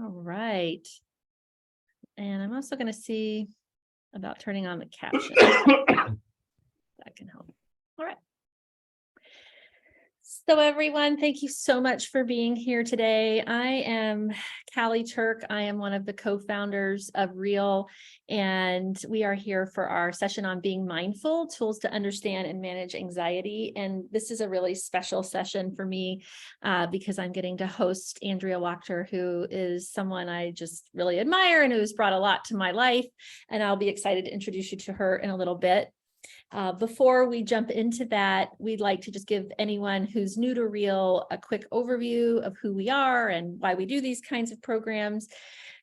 All right. And I'm also going to see about turning on the caption. That can help. All right. So everyone, thank you so much for being here today. I am Callie Turk. I am one of the co-founders of Real, and we are here for our session on being mindful, tools to understand and manage anxiety. And this is a really special session for me because I'm getting to host Andrea Wachter, who is someone I just really admire and who's brought a lot to my life. And I'll be excited to introduce you to her in a little bit. Before we jump into that, we'd like to just give anyone who's new to Real a quick overview of who we are and why we do these kinds of programs.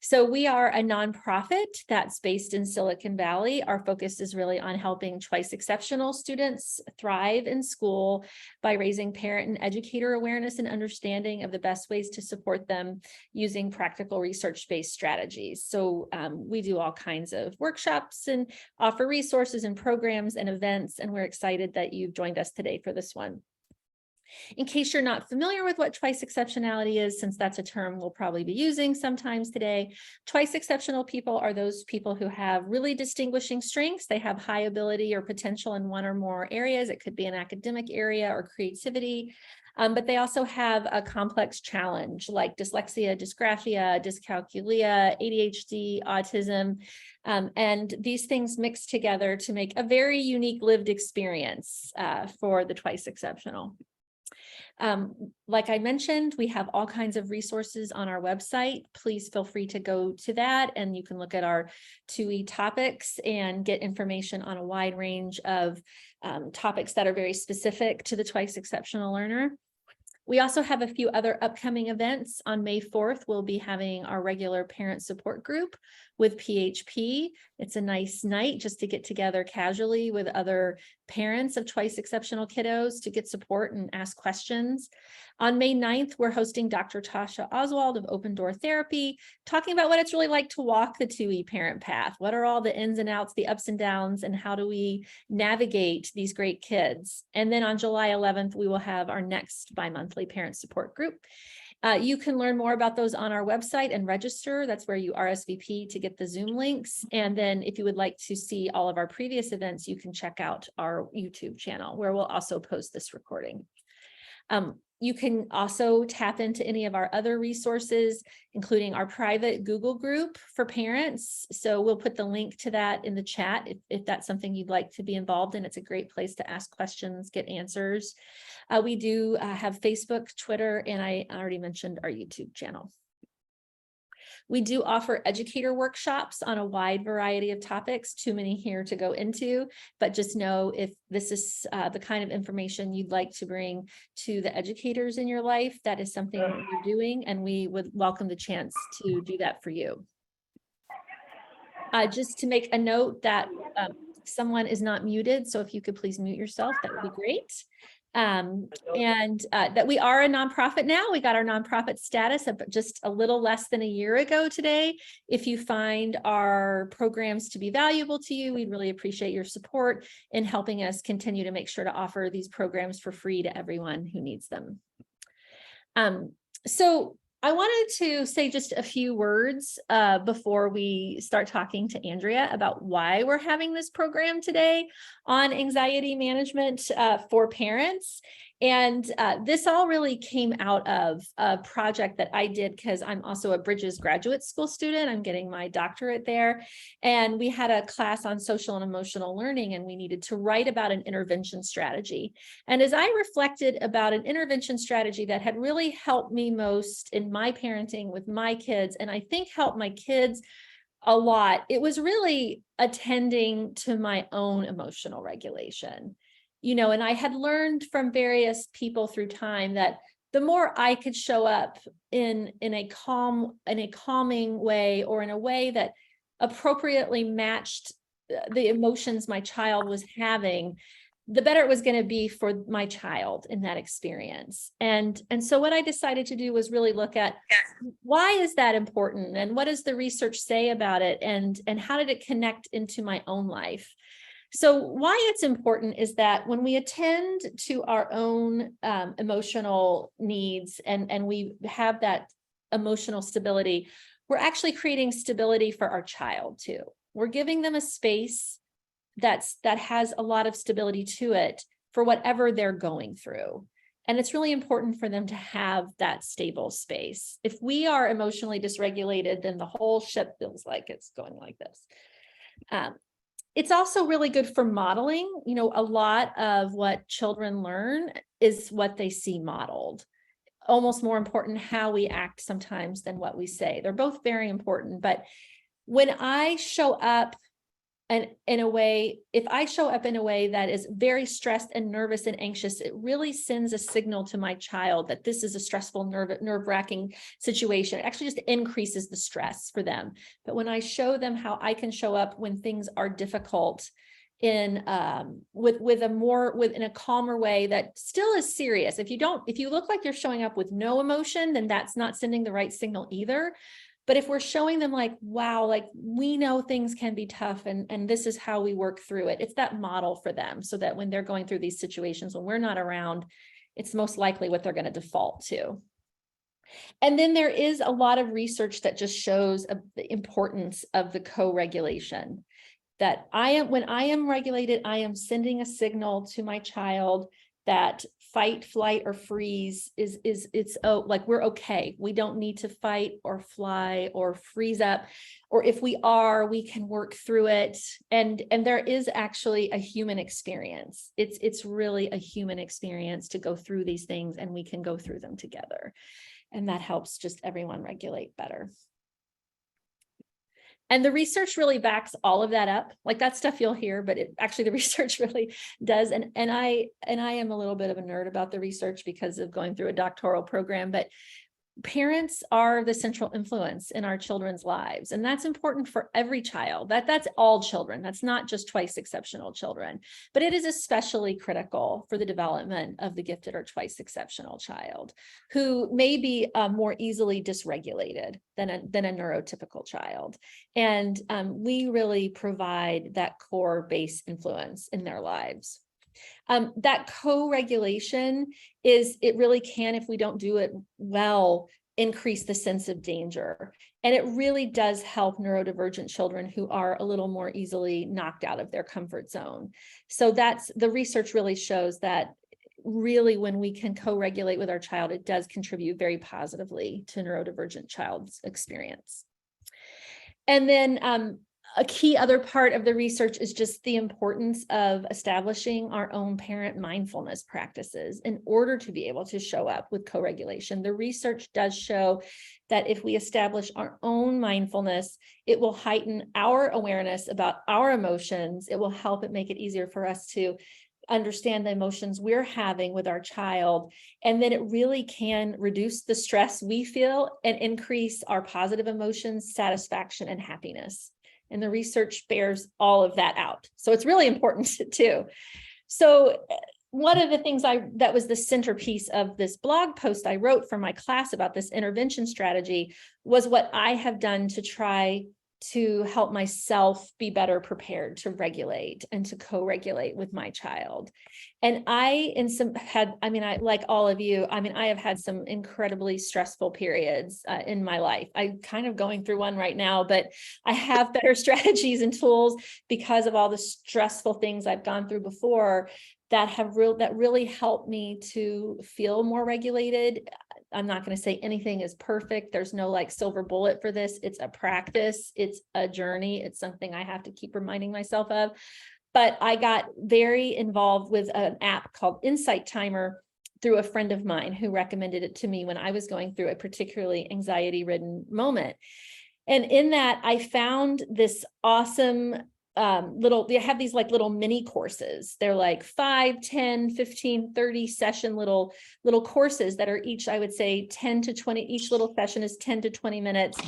So we are a nonprofit that's based in Silicon Valley. Our focus is really on helping twice exceptional students thrive in school by raising parent and educator awareness and understanding of the best ways to support them using practical research-based strategies. So we do all kinds of workshops and offer resources and programs and events, and we're excited that you've joined us today for this one. In case you're not familiar with what twice exceptionality is, since that's a term we'll probably be using sometimes today, twice exceptional people are those people who have really distinguishing strengths. They have high ability or potential in one or more areas. It could be an academic area or creativity. But they also have a complex challenge like dyslexia, dysgraphia, dyscalculia, ADHD, autism, and these things mix together to make a very unique lived experience for the twice exceptional. Like I mentioned, we have all kinds of resources on our website. Please feel free to go to that, and you can look at our 2E topics and get information on a wide range of topics that are very specific to the twice exceptional learner. We also have a few other upcoming events. On May 4th, we'll be having our regular parent support group with PHP. It's a nice night just to get together casually with other parents of twice exceptional kiddos to get support and ask questions. On May 9th, we're hosting Dr. Tasha Oswald of Open Door Therapy, talking about what it's really like to walk the 2E parent path. What are all the ins and outs, the ups and downs, and how do we navigate these great kids? And then on July 11th, we will have our next bi-monthly parent support group. You can learn more about those on our website and register. That's where you RSVP to get the Zoom links. And then if you would like to see all of our previous events, you can check out our YouTube channel where we'll also post this recording. You can also tap into any of our other resources, including our private Google group for parents. So we'll put the link to that in the chat if that's something you'd like to be involved in. It's a great place to ask questions, get answers. We do have Facebook, Twitter, and I already mentioned our YouTube channel. We do offer educator workshops on a wide variety of topics, too many here to go into, but just know if this is the kind of information you'd like to bring to the educators in your life, that is something that we're doing, and we would welcome the chance to do that for you. Just to make a note that someone is not muted, so if you could please mute yourself, that would be great. That we are a nonprofit now. We got our nonprofit status just a little less than a year ago today. If you find our programs to be valuable to you, we'd really appreciate your support in helping us continue to make sure to offer these programs for free to everyone who needs them. So I wanted to say just a few words before we start talking to Andrea about why we're having this program today on anxiety management for parents. And this all really came out of a project that I did because I'm also a Bridges graduate school student. I'm getting my doctorate there. And we had a class on social and emotional learning, and we needed to write about an intervention strategy. And as I reflected about an intervention strategy that had really helped me most in my parenting with my kids, and I think helped my kids a lot, it was really attending to my own emotional regulation. And I had learned from various people through time that the more I could show up in a calming way, or in a way that appropriately matched the emotions my child was having, the better it was going to be for my child in that experience. And so what I decided to do was really look at why is that important, and what does the research say about it, and how did it connect into my own life? So why it's important is that when we attend to our own emotional needs, and we have that emotional stability, we're actually creating stability for our child too. We're giving them a space that has a lot of stability to it for whatever they're going through. And it's really important for them to have that stable space. If we are emotionally dysregulated, then the whole ship feels like it's going like this. It's also really good for modeling. You know, a lot of what children learn is what they see modeled. Almost more important how we act sometimes than what we say. They're both very important. But when I show up and in a way, if I show up in a way that is very stressed and nervous and anxious, it really sends a signal to my child that this is a stressful, nerve-wracking situation. It actually just increases the stress for them. But when I show them how I can show up when things are difficult in in a calmer way that still is serious. If you look like you're showing up with no emotion, then that's not sending the right signal either. But if we're showing them like, wow, like we know things can be tough and this is how we work through it. It's that model for them so that when they're going through these situations, when we're not around, it's most likely what they're going to default to. And then there is a lot of research that just shows the importance of the co-regulation. That when I am regulated, I am sending a signal to my child that fight, flight, or freeze like we're okay. We don't need to fight or fly or freeze up, or if we are, we can work through it. And there is actually a human experience. It's really a human experience to go through these things, and we can go through them together. And that helps just everyone regulate better. And the research really backs all of that up. Like that stuff you'll hear, but actually the research really does. And I am a little bit of a nerd about the research because of going through a doctoral program, but parents are the central influence in our children's lives. And that's important for every child. That's all children. That's not just twice exceptional children, but it is especially critical for the development of the gifted or twice exceptional child who may be more easily dysregulated than a neurotypical child. And we really provide that core base influence in their lives. That co-regulation it really can, if we don't do it well, increase the sense of danger. And it really does help neurodivergent children who are a little more easily knocked out of their comfort zone. So the research really shows that really when we can co-regulate with our child, it does contribute very positively to neurodivergent child's experience. And then a key other part of the research is just the importance of establishing our own parent mindfulness practices in order to be able to show up with co-regulation. The research does show that if we establish our own mindfulness, it will heighten our awareness about our emotions. It will help it make it easier for us to understand the emotions we're having with our child. And then it really can reduce the stress we feel and increase our positive emotions, satisfaction, and happiness. And the research bears all of that out. So it's really important too. So one of the things that was the centerpiece of this blog post I wrote for my class about this intervention strategy was what I have done to try to help myself be better prepared to regulate and to co-regulate with my child. And I like all of you, I have had some incredibly stressful periods in my life. I'm kind of going through one right now, but I have better strategies and tools because of all the stressful things I've gone through before that really helped me to feel more regulated. I'm not going to say anything is perfect. There's no like silver bullet for this. It's a practice. It's a journey. It's something I have to keep reminding myself of. But I got very involved with an app called Insight Timer through a friend of mine who recommended it to me when I was going through a particularly anxiety-ridden moment. And in that, I found this awesome they have these like little mini courses. They're like 5, 10, 15, 30 session little courses that are each, I would say 10 to 20, each little session is 10 to 20 minutes.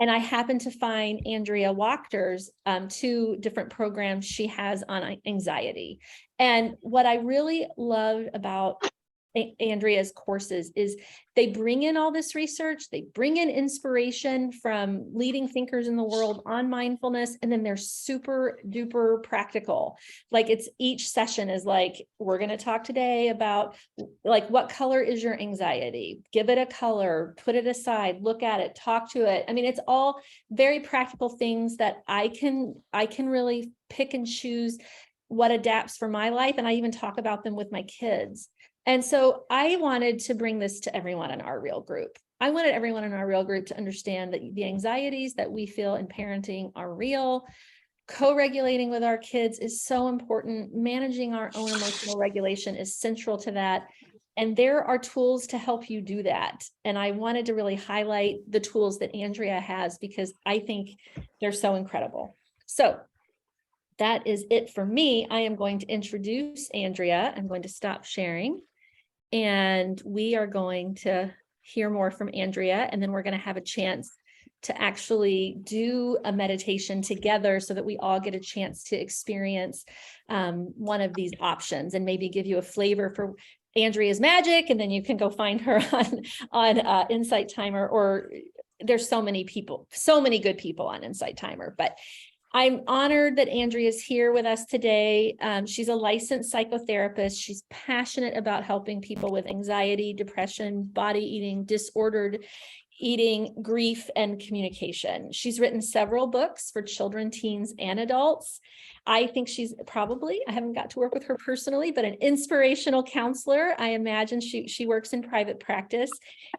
And I happened to find Andrea Wachter's 2 different programs she has on anxiety. And what I really loved about Andrea's courses is they bring in all this research, they bring in inspiration from leading thinkers in the world on mindfulness, and then they're super duper practical. Like it's each session is like, we're going to talk today about like, what color is your anxiety? Give it a color, put it aside, look at it, talk to it. I mean, it's all very practical things that I can really pick and choose what adapts for my life. And I even talk about them with my kids. And so I wanted to bring this to everyone in our real group. I wanted everyone in our real group to understand that the anxieties that we feel in parenting are real. Co-regulating with our kids is so important. Managing our own emotional regulation is central to that. And there are tools to help you do that. And I wanted to really highlight the tools that Andrea has because I think they're so incredible. So that is it for me. I am going to introduce Andrea. I'm going to stop sharing. And we are going to hear more from Andrea, and then we're going to have a chance to actually do a meditation together so that we all get a chance to experience one of these options and maybe give you a flavor for Andrea's magic, and then you can go find her on Insight Timer, or there's so many people, so many good people on Insight Timer, but I'm honored that Andrea is here with us today. She's a licensed psychotherapist. She's passionate about helping people with anxiety, depression, body eating, disordered eating, grief, and communication. She's written several books for children, teens, and adults. I think she's probably, I haven't got to work with her personally, but an inspirational counselor. I imagine she works in private practice,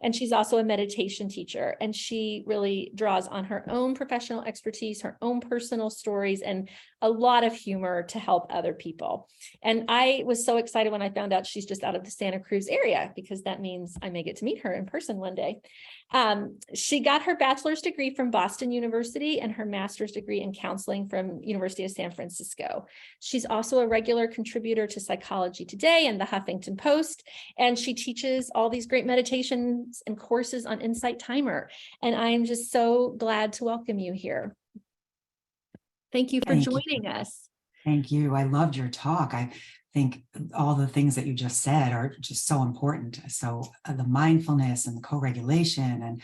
and she's also a meditation teacher. And she really draws on her own professional expertise, her own personal stories, and a lot of humor to help other people. And I was so excited when I found out she's just out of the Santa Cruz area, because that means I may get to meet her in person one day. She got her bachelor's degree from Boston University and her master's degree in counseling from University of San Francisco. She's also a regular contributor to Psychology Today and the Huffington Post, and she teaches all these great meditations and courses on Insight Timer. And I am just so glad to welcome you here. Thank you for joining us. Thank you. I loved your talk. I think all the things that you just said are just so important. So the mindfulness and the co-regulation and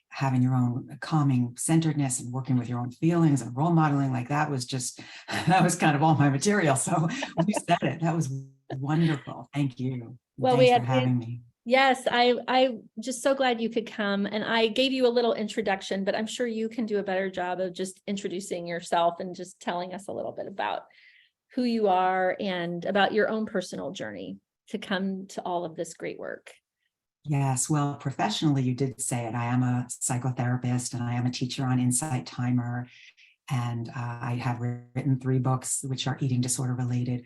having your own calming centeredness and working with your own feelings and role modeling, like that was just, that was kind of all my material. So when you said it, that was wonderful. Thank you. Well, thanks for having me. Yes, I'm just so glad you could come. And I gave you a little introduction, but I'm sure you can do a better job of just introducing yourself and just telling us a little bit about who you are and about your own personal journey to come to all of this great work. Yes, well, professionally, you did say it. I am a psychotherapist and I am a teacher on Insight Timer. And I have written 3 books, which are eating disorder related.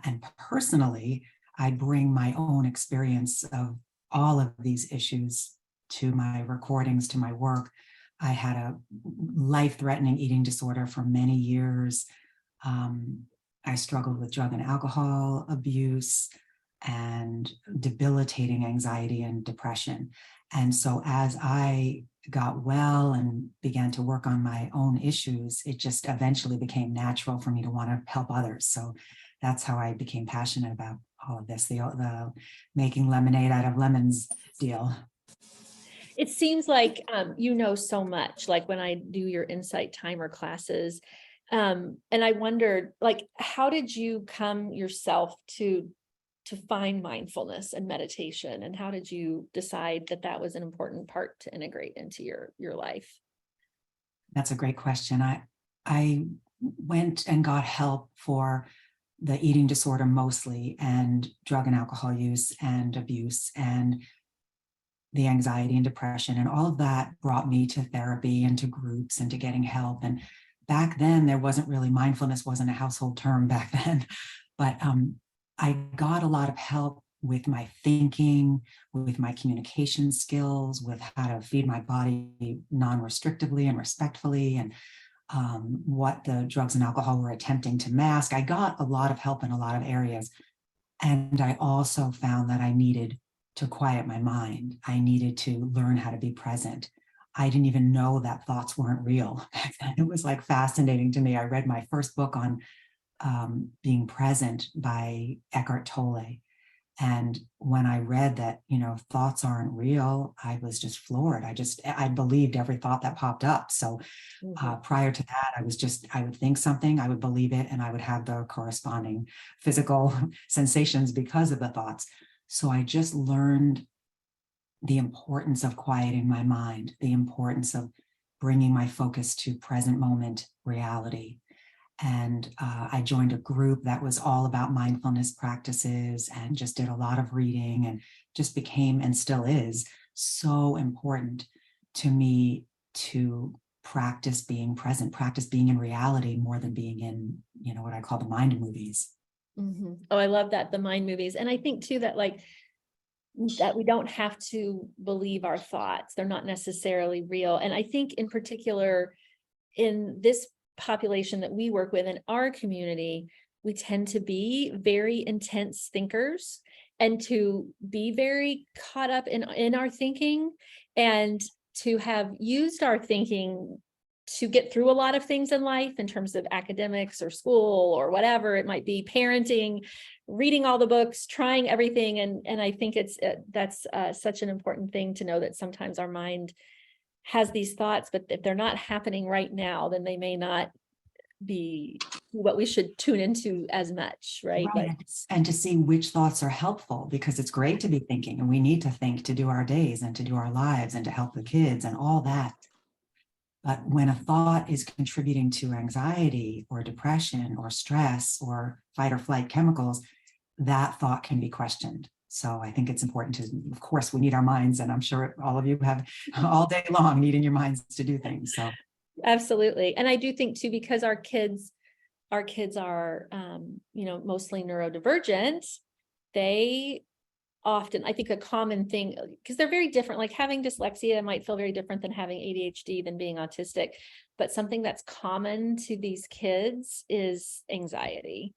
And personally, I bring my own experience of all of these issues to my recordings, to my work. I had a life-threatening eating disorder for many years. I struggled with drug and alcohol abuse and debilitating anxiety and depression. And so as I got well and began to work on my own issues, it just eventually became natural for me to want to help others. So that's how I became passionate about all of this, the making lemonade out of lemons deal. It seems like you know so much, like when I do your Insight Timer classes. And I wondered, like, how did you come yourself to find mindfulness and meditation? And how did you decide that that was an important part to integrate into your life? That's a great question. I went and got help for the eating disorder mostly, and drug and alcohol use and abuse and the anxiety and depression, and all of that brought me to therapy and to groups and to getting help. And back then there wasn't really, mindfulness wasn't a household term back then, but I got a lot of help with my thinking, with my communication skills, with how to feed my body non-restrictively and respectfully, and what the drugs and alcohol were attempting to mask. I got a lot of help in a lot of areas. And I also found that I needed to quiet my mind. I needed to learn how to be present. I didn't even know that thoughts weren't real back then. It was like fascinating to me. I read my first book on being present by Eckhart Tolle. And when I read that, thoughts aren't real, I was just floored. I believed every thought that popped up. So prior to that, I would think something, I would believe it, and I would have the corresponding physical sensations because of the thoughts. So I just learned the importance of quieting my mind, the importance of bringing my focus to present moment reality. And I joined a group that was all about mindfulness practices and just did a lot of reading, and just became, and still is, so important to me to practice being present, practice being in reality more than being in, what I call the mind movies. Oh, I love that, the mind movies. And I think too that that we don't have to believe our thoughts. They're not necessarily real. And I think in particular in this population that we work with in our community, we tend to be very intense thinkers and to be very caught up in our thinking, and to have used our thinking to get through a lot of things in life in terms of academics or school or whatever it might be, parenting, reading all the books, trying everything. And I think that's such an important thing to know, that sometimes our mind has these thoughts, but if they're not happening right now, then they may not be what we should tune into as much, right? Right. And to see which thoughts are helpful, because it's great to be thinking, and we need to think to do our days and to do our lives and to help the kids and all that. But when a thought is contributing to anxiety or depression or stress or fight or flight chemicals, that thought can be questioned. So I think it's important to, of course, we need our minds, and I'm sure all of you have all day long needing your minds to do things. So absolutely. And I do think too, because our kids are, mostly neurodivergent, they often, I think a common thing, because they're very different, like having dyslexia might feel very different than having ADHD, than being autistic, but something that's common to these kids is anxiety.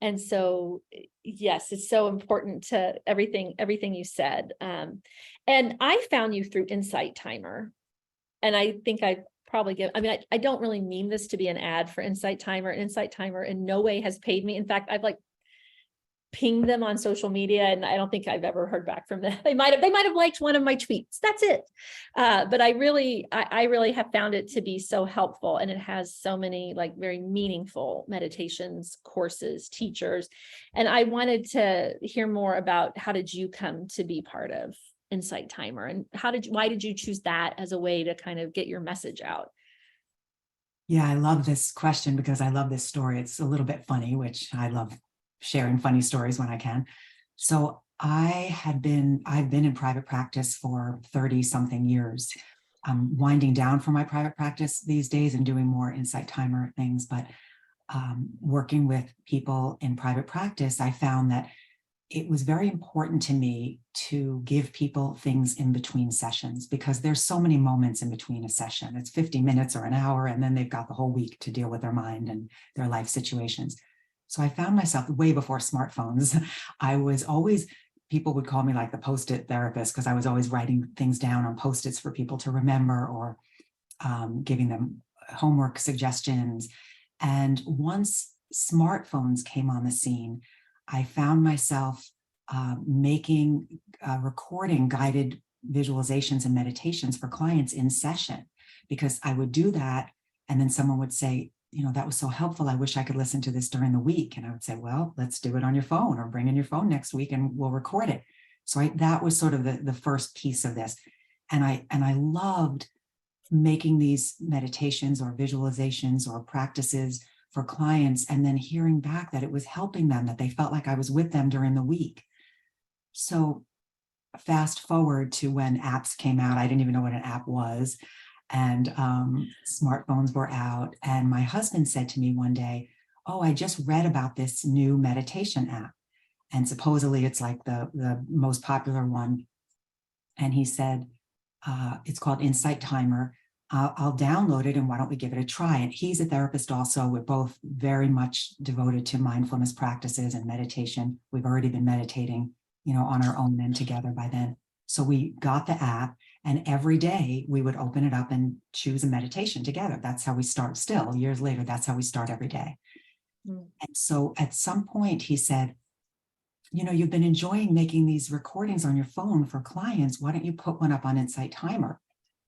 And so, yes, it's so important to everything you said. And I found you through Insight Timer. And I think I probably I don't really mean this to be an ad for Insight Timer. Insight Timer in no way has paid me. In fact, I've pinged them on social media, and I don't think I've ever heard back from them. They might have liked one of my tweets. That's it. But I really have found it to be so helpful, and it has so many very meaningful meditations, courses, teachers. And I wanted to hear more about, how did you come to be part of Insight Timer, and why did you choose that as a way to kind of get your message out? yeah, I love this question because I love this story. It's a little bit funny, which I love sharing funny stories when I can. So I've been in private practice for 30 something years. I'm winding down from my private practice these days and doing more Insight Timer things, but working with people in private practice, I found that it was very important to me to give people things in between sessions, because there's so many moments in between a session. It's 50 minutes or an hour, and then they've got the whole week to deal with their mind and their life situations. So I found myself, way before smartphones, people would call me like the Post-it therapist, because I was always writing things down on Post-its for people to remember, or giving them homework suggestions. And once smartphones came on the scene, I found myself recording guided visualizations and meditations for clients in session, because I would do that. And then someone would say, that was so helpful. I wish I could listen to this during the week. And I would say, well, let's do it on your phone, or bring in your phone next week and we'll record it. So that was sort of the first piece of this. And I loved making these meditations or visualizations or practices for clients, and then hearing back that it was helping them, that they felt like I was with them during the week. So fast forward to when apps came out. I didn't even know what an app was. And smartphones were out. And my husband said to me one day, oh, I just read about this new meditation app. And supposedly it's like the most popular one. And he said, it's called Insight Timer. I'll download it, and why don't we give it a try? And he's a therapist also. We're both very much devoted to mindfulness practices and meditation. We've already been meditating, on our own and together by then. So we got the app, and every day we would open it up and choose a meditation together. That's how we start still. Years later, that's how we start every day. And so at some point he said, you've been enjoying making these recordings on your phone for clients. Why don't you put one up on Insight Timer?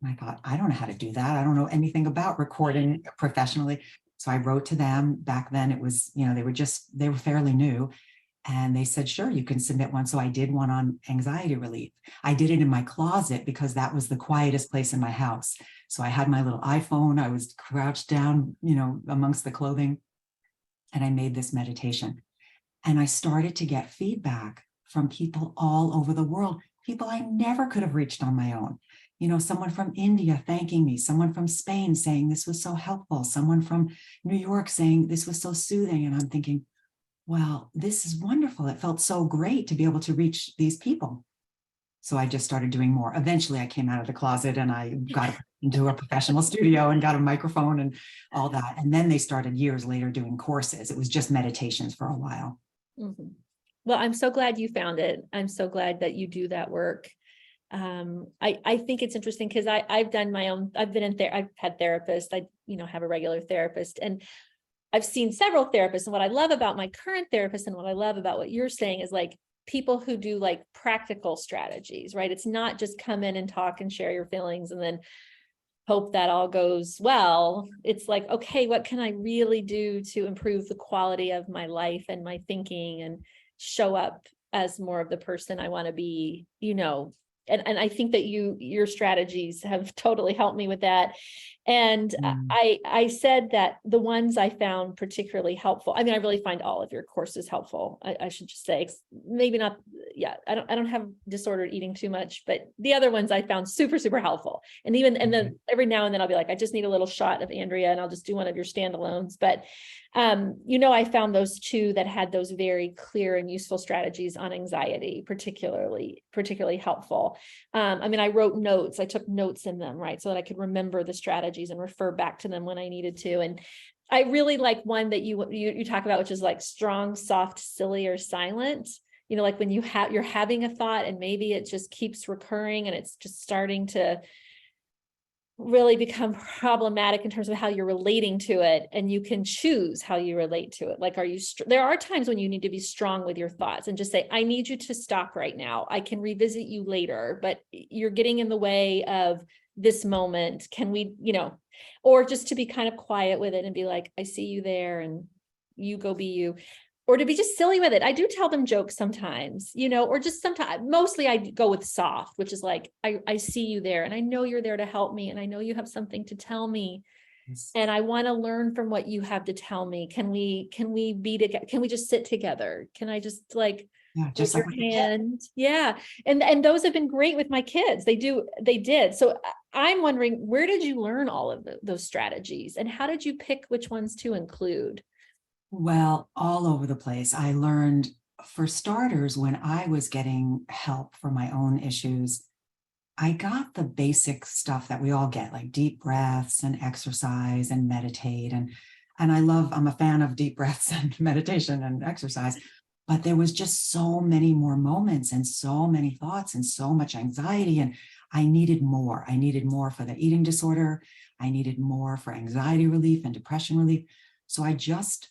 And I thought, I don't know how to do that. I don't know anything about recording professionally. So I wrote to them. Back then it was, they were fairly new. And they said, sure, you can submit one. So I did one on anxiety relief. I did it in my closet because that was the quietest place in my house. So I had my little iPhone. I was crouched down, amongst the clothing. And I made this meditation. And I started to get feedback from people all over the world, people I never could have reached on my own. Someone from India thanking me, someone from Spain saying this was so helpful, someone from New York saying this was so soothing. And I'm thinking, well, this is wonderful. It felt so great to be able to reach these people. So I just started doing more. Eventually I came out of the closet and I got into a professional studio and got a microphone and all that. And then they started years later doing courses. It was just meditations for a while. Mm-hmm. Well, I'm so glad you found it. I'm so glad that you do that work. I think it's interesting because I've done my own, I've had therapists, I have a regular therapist, and I've seen several therapists. And what I love about my current therapist and what I love about what you're saying is like people who do like practical strategies, right? It's not just come in and talk and share your feelings and then hope that all goes well. It's like, okay, what can I really do to improve the quality of my life and my thinking and show up as more of the person I want to be, and I think that your strategies have totally helped me with that. And I said that the ones I found particularly helpful, I mean, I really find all of your courses helpful. I should just say, maybe not. Yeah, I don't have disordered eating too much, but the other ones I found super, super helpful. And then every now and then I'll be like, I just need a little shot of Andrea and I'll just do one of your standalones. But I found those two that had those very clear and useful strategies on anxiety, particularly helpful. I wrote notes, I took notes in them, right? So that I could remember the strategies and refer back to them when I needed to. And I really like one that you talk about, which is like strong, soft, silly, or silent. Like when you're having a thought and maybe it just keeps recurring and it's just starting to really become problematic in terms of how you're relating to it, and you can choose how you relate to it. Like, there are times when you need to be strong with your thoughts and just say, I need you to stop right now. I can revisit you later, but you're getting in the way of this moment. Can we, or just to be kind of quiet with it and be like, I see you there and you go be you. Or to be just silly with it. I do tell them jokes sometimes, or just sometimes, mostly I go with soft, which is like, I see you there and I know you're there to help me. And I know you have something to tell me. Yes. And I want to learn from what you have to tell me. Can we be together? Can we just sit together? Can I just just like your hand? Yeah. And those have been great with my kids. They did. So I'm wondering, where did you learn all of those strategies and how did you pick which ones to include? Well, all over the place. I learned, for starters, when I was getting help for my own issues, I got the basic stuff that we all get, like deep breaths and exercise and meditate. And I'm a fan of deep breaths and meditation and exercise, but there was just so many more moments and so many thoughts and so much anxiety. And I needed more. I needed more for the eating disorder. I needed more for anxiety relief and depression relief. So I just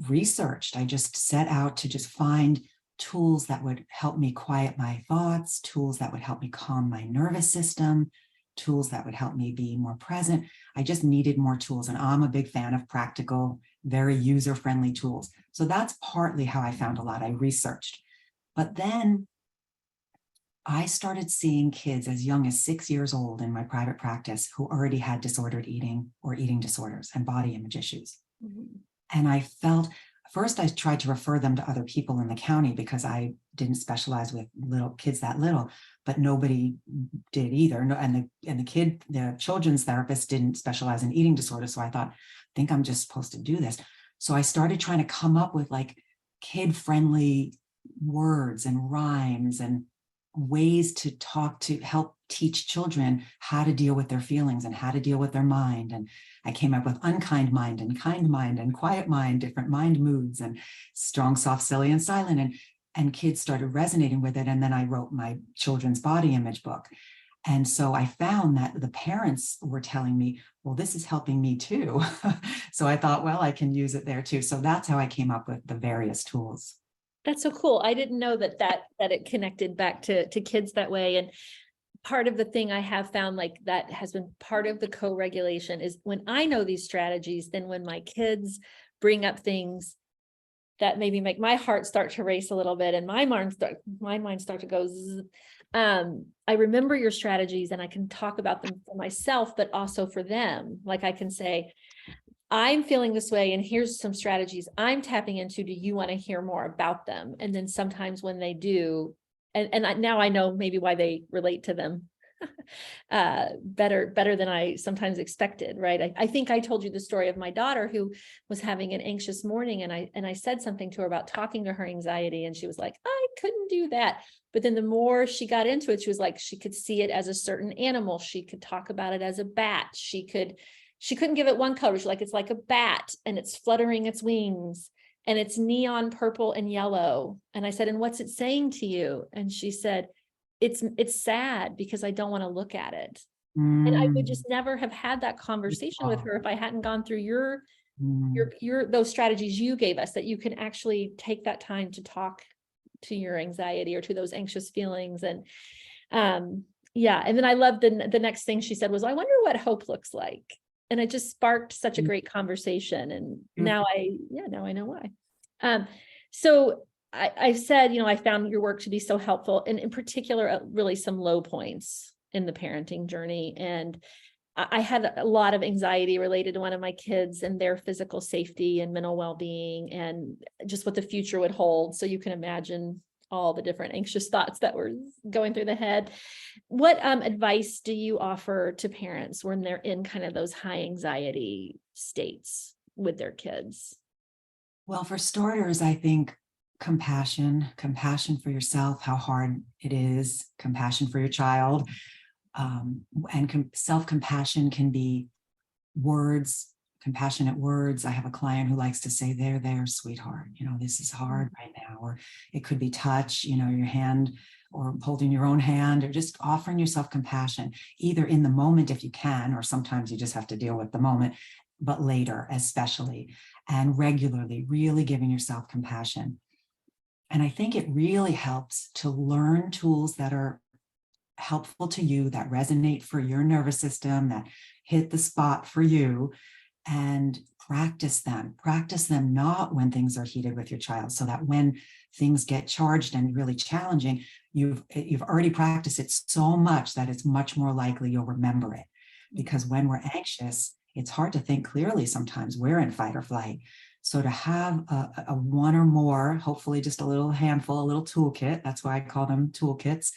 researched. I just set out to just find tools that would help me quiet my thoughts, tools that would help me calm my nervous system, tools that would help me be more present. I just needed more tools. And I'm a big fan of practical, very user-friendly tools. So that's partly how I found a lot. I researched. But then I started seeing kids as young as 6 years old in my private practice who already had disordered eating or eating disorders and body image issues. Mm-hmm. And I felt, first I tried to refer them to other people in the county because I didn't specialize with little kids that little, but nobody did either. And the children's therapist didn't specialize in eating disorders. So I thought, I think I'm just supposed to do this. So I started trying to come up with like kid-friendly words and rhymes and ways to help teach children how to deal with their feelings and how to deal with their mind. And I came up with unkind mind and kind mind and quiet mind, different mind moods, and strong, soft, silly, and silent. And kids started resonating with it. And then I wrote my children's body image book. And so I found that the parents were telling me, well, this is helping me too. So I thought, well, I can use it there too. So that's how I came up with the various tools. That's so cool. I didn't know that it connected back to kids that way. And part of the thing I have found, like, that has been part of the co-regulation, is when I know these strategies, then when my kids bring up things that maybe make my heart start to race a little bit and my mind start to go zzz. I remember your strategies and I can talk about them for myself, but also for them. Like, I can say, I'm feeling this way, and here's some strategies I'm tapping into. Do you want to hear more about them? And then sometimes when they do, now I know maybe why they relate to them better than I sometimes expected, right? I think I told you the story of my daughter who was having an anxious morning, and I said something to her about talking to her anxiety, and she was like, I couldn't do that. But then the more she got into it, she was like, she could see it as a certain animal. She could talk about it as a bat. She couldn't give it one color. She's like, it's like a bat and it's fluttering its wings and it's neon purple and yellow. And I said, and what's it saying to you? And she said, it's sad because I don't want to look at it. And I would just never have had that conversation with her if I hadn't gone through your those strategies you gave us, that you can actually take that time to talk to your anxiety or to those anxious feelings. And yeah. And then I loved the next thing she said was, I wonder what hope looks like. And it just sparked such a great conversation. And now I know why. So I've said, I found your work to be so helpful, and in particular, really some low points in the parenting journey. And I had a lot of anxiety related to one of my kids and their physical safety and mental well-being and just what the future would hold. So you can imagine all the different anxious thoughts that were going through the head. What advice do you offer to parents when they're in kind of those high anxiety states with their kids? Well, for starters, I think compassion for yourself, how hard it is, compassion for your child. And self-compassion can be words, compassionate words. I have a client who likes to say, there, sweetheart, this is hard right now. Or it could be touch, your hand, or holding your own hand, or just offering yourself compassion, either in the moment if you can, or sometimes you just have to deal with the moment, but later especially, and regularly, really giving yourself compassion. And I think it really helps to learn tools that are helpful to you, that resonate for your nervous system, that hit the spot for you, and practice them not when things are heated with your child, so that when things get charged and really challenging, you've already practiced it so much that it's much more likely you'll remember it. Because when we're anxious, it's hard to think clearly. Sometimes we're in fight or flight. So to have a one or more, hopefully just a little handful, a little toolkit, that's why I call them toolkits,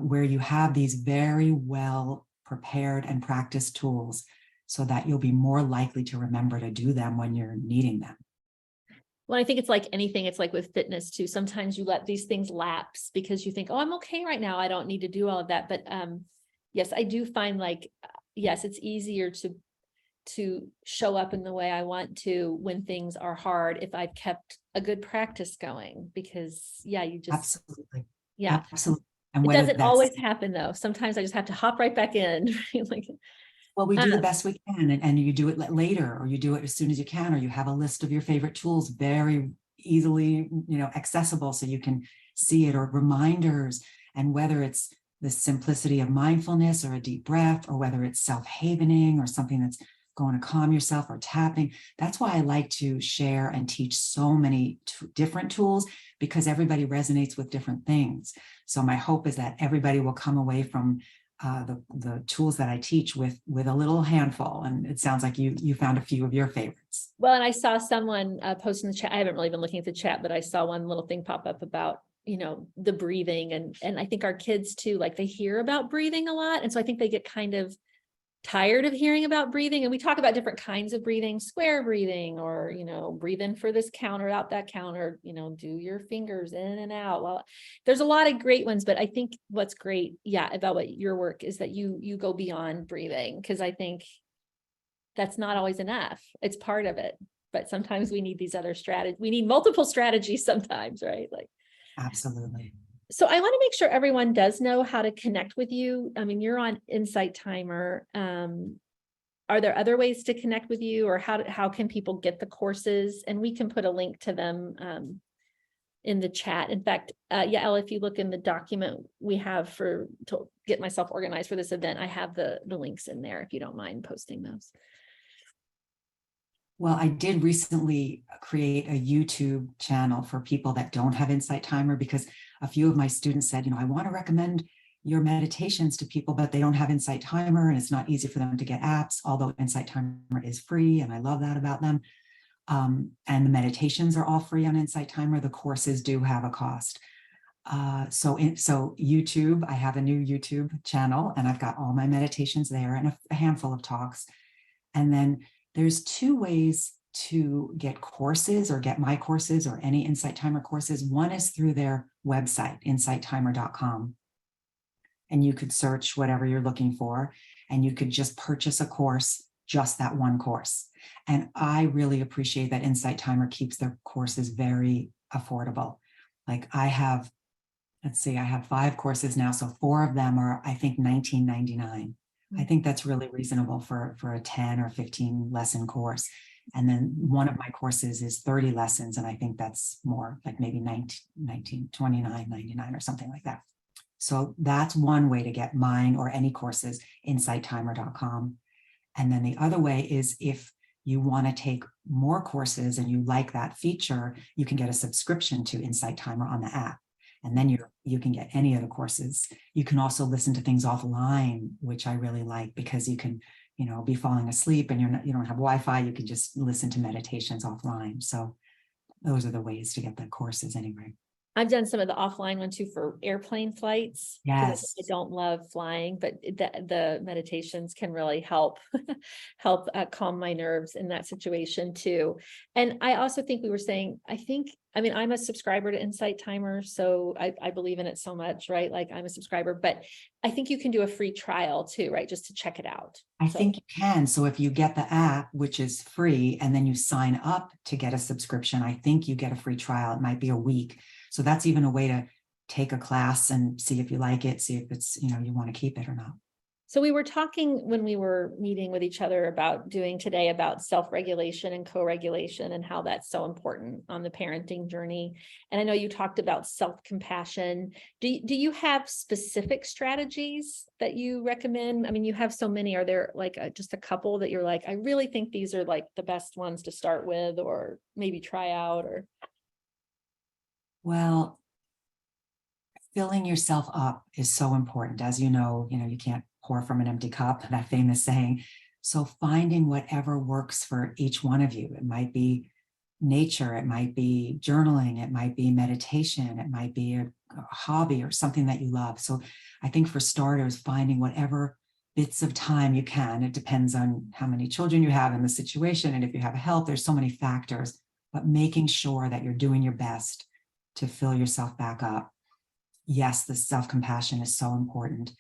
where you have these very well prepared and practiced tools, so that you'll be more likely to remember to do them when you're needing them. Well, I think it's like anything. It's like with fitness too. Sometimes you let these things lapse because you think, oh, I'm okay right now, I don't need to do all of that. But yes, I do find yes, it's easier to show up in the way I want to when things are hard if I've kept a good practice going, because you just Absolutely. Yeah. Absolutely. And It whether doesn't that's, always happen though. Sometimes I just have to hop right back in. well, we do the best we can, and you do it later, or you do it as soon as you can, or you have a list of your favorite tools very easily, accessible, so you can see it, or reminders. And whether it's the simplicity of mindfulness or a deep breath, or whether it's self-havening or something that's going to calm yourself, or tapping. That's why I like to share and teach so many different tools, because everybody resonates with different things. So my hope is that everybody will come away from the tools that I teach with a little handful. And it sounds like you found a few of your favorites. Well, and I saw someone post in the chat. I haven't really been looking at the chat, but I saw one little thing pop up about, the breathing. And I think our kids too, like, they hear about breathing a lot. And so I think they get kind of tired of hearing about breathing. And we talk about different kinds of breathing, square breathing, or, breathe in for this count or out that count, or, do your fingers in and out. Well, there's a lot of great ones, but I think what's great, about what your work is that you go beyond breathing, because I think that's not always enough. It's part of it, but sometimes we need these other strategies. We need multiple strategies sometimes, right? Absolutely. So I want to make sure everyone does know how to connect with you. I mean, you're on Insight Timer. Are there other ways to connect with you, or how can people get the courses? And we can put a link to them in the chat. In fact, Yael, if you look in the document we have to get myself organized for this event, I have the links in there if you don't mind posting those. Well, I did recently create a YouTube channel for people that don't have Insight Timer, because a few of my students said, I want to recommend your meditations to people, but they don't have Insight Timer and it's not easy for them to get apps, although Insight Timer is free. And I love that about them. And the meditations are all free on Insight Timer. The courses do have a cost. So YouTube, I have a new YouTube channel and I've got all my meditations there and a handful of talks. And then there's two ways to get courses or get my courses or any Insight Timer courses. One is through their website, insighttimer.com. And you could search whatever you're looking for, and you could just purchase a course, just that one course. And I really appreciate that Insight Timer keeps their courses very affordable. Like I have 5 courses now. So 4 of them are, I think, $19.99. I think that's really reasonable for a 10 or 15 lesson course. And then one of my courses is 30 lessons. And I think that's more like maybe $29.99 or something like that. So that's one way to get mine or any courses, insighttimer.com. And then the other way is if you want to take more courses and you like that feature, you can get a subscription to Insight Timer on the app. And then you can get any of the courses. You can also listen to things offline, which I really like, because you can, be falling asleep and you don't have Wi-Fi. You can just listen to meditations offline. So those are the ways to get the courses anyway. I've done some of the offline one too for airplane flights. Yes. I don't love flying, but the meditations can really help calm my nerves in that situation too. And I also think we were saying, I'm a subscriber to Insight Timer, so I believe in it so much, right? Like I'm a subscriber, but I think you can do a free trial too, right? Just to check it out. I think you can. So if you get the app, which is free, and then you sign up to get a subscription, I think you get a free trial. It might be a week. So that's even a way to take a class and see if you like it, see if it's, you want to keep it or not. So we were talking when we were meeting with each other about doing today about self-regulation and co-regulation and how that's so important on the parenting journey. And I know you talked about self-compassion. Do you have specific strategies that you recommend? I mean, you have so many. Are there like just a couple that you're like, I really think these are like the best ones to start with, or maybe try out? Or well, filling yourself up is so important. As you know, you can't pour from an empty cup, that famous saying. So finding whatever works for each one of you. It might be nature, it might be journaling, it might be meditation, it might be a hobby or something that you love. So I think for starters, finding whatever bits of time you can. It depends on how many children you have in the situation. And if you have help, there's so many factors, but making sure that you're doing your best to fill yourself back up. Yes, the self-compassion is so important.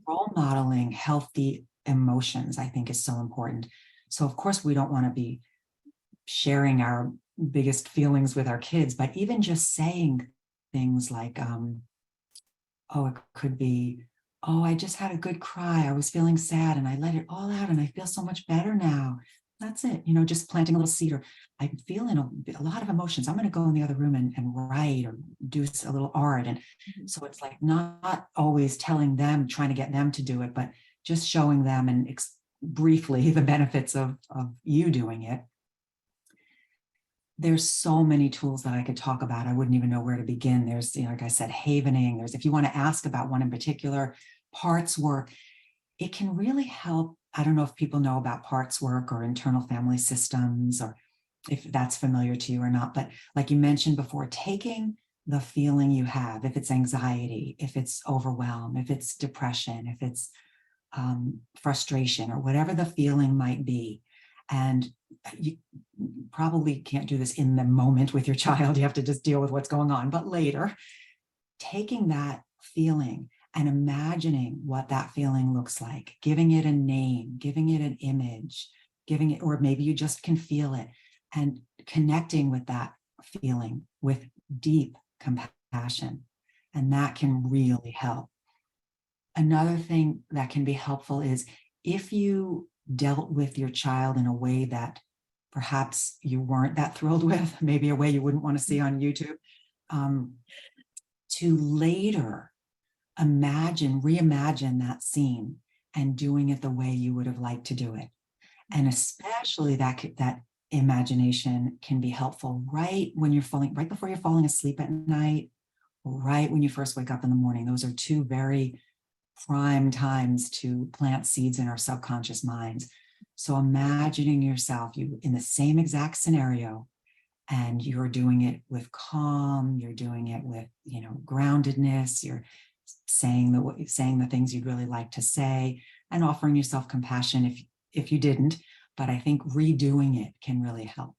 Role modeling healthy emotions, I think, is so important. So of course, we don't want to be sharing our biggest feelings with our kids, but even just saying things like, it could be, I just had a good cry. I was feeling sad and I let it all out and I feel so much better now. That's it. Just planting a little seed, or I'm feeling a lot of emotions. I'm going to go in the other room and write or do a little art. And so it's like not always telling them, trying to get them to do it, but just showing them and briefly the benefits of you doing it. There's so many tools that I could talk about. I wouldn't even know where to begin. There's, like I said, havening. There's, if you want to ask about one in particular, parts work, it can really help. I don't know if people know about parts work or internal family systems, or if that's familiar to you or not, but like you mentioned before, taking the feeling you have, if it's anxiety, if it's overwhelm, if it's depression, if it's frustration, or whatever the feeling might be. And you probably can't do this in the moment with your child. You have to just deal with what's going on. But later, taking that feeling and imagining what that feeling looks like, giving it a name, giving it an image, giving it, or maybe you just can feel it, and connecting with that feeling with deep compassion. And that can really help. Another thing that can be helpful is if you dealt with your child in a way that perhaps you weren't that thrilled with, maybe a way you wouldn't want to see on YouTube, to later reimagine that scene and doing it the way you would have liked to do it. And especially that imagination can be helpful right before you're falling asleep at night, right when you first wake up in the morning. Those are two very prime times to plant seeds in our subconscious minds. So imagining yourself in the same exact scenario, and you're doing it with calm, you're doing it with, groundedness, you're saying the things you'd really like to say, and offering yourself compassion if you didn't. But I think redoing it can really help.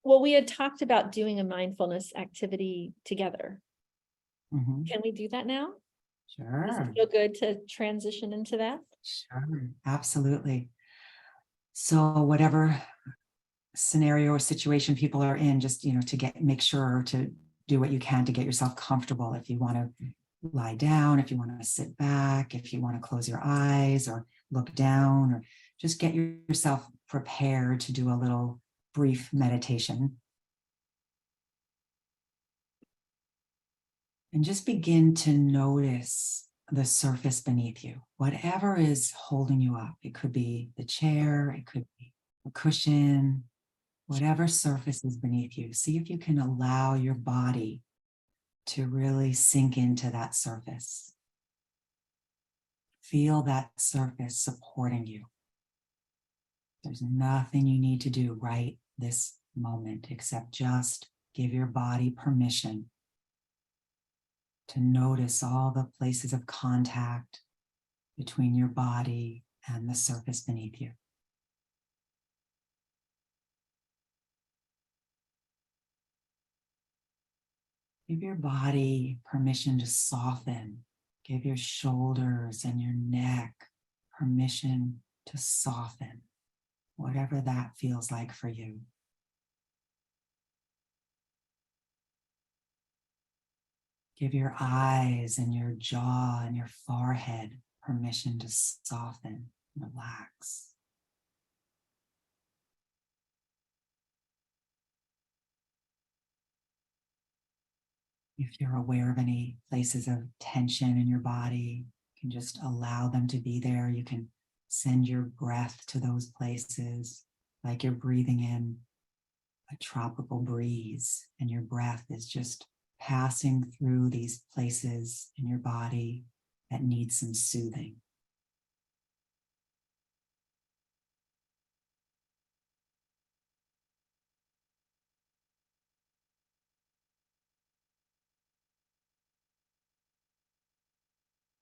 Well, we had talked about doing a mindfulness activity together. Mm-hmm. Can we do that now? Sure. Does it feel good to transition into that? Sure, absolutely. So whatever scenario or situation people are in, just, make sure to do what you can to get yourself comfortable. If you want to lie down, if you want to sit back, if you want to close your eyes or look down, or just get yourself prepared to do a little brief meditation. And just begin to notice the surface beneath you, whatever is holding you up. It could be the chair, it could be a cushion, whatever surface is beneath you. See if you can allow your body to really sink into that surface. Feel that surface supporting you. There's nothing you need to do right this moment except just give your body permission to notice all the places of contact between your body and the surface beneath you. Give your body permission to soften. Give your shoulders and your neck permission to soften, whatever that feels like for you. Give your eyes and your jaw and your forehead permission to soften, relax. If you're aware of any places of tension in your body, you can just allow them to be there. You can send your breath to those places, like you're breathing in a tropical breeze, and your breath is just passing through these places in your body that need some soothing.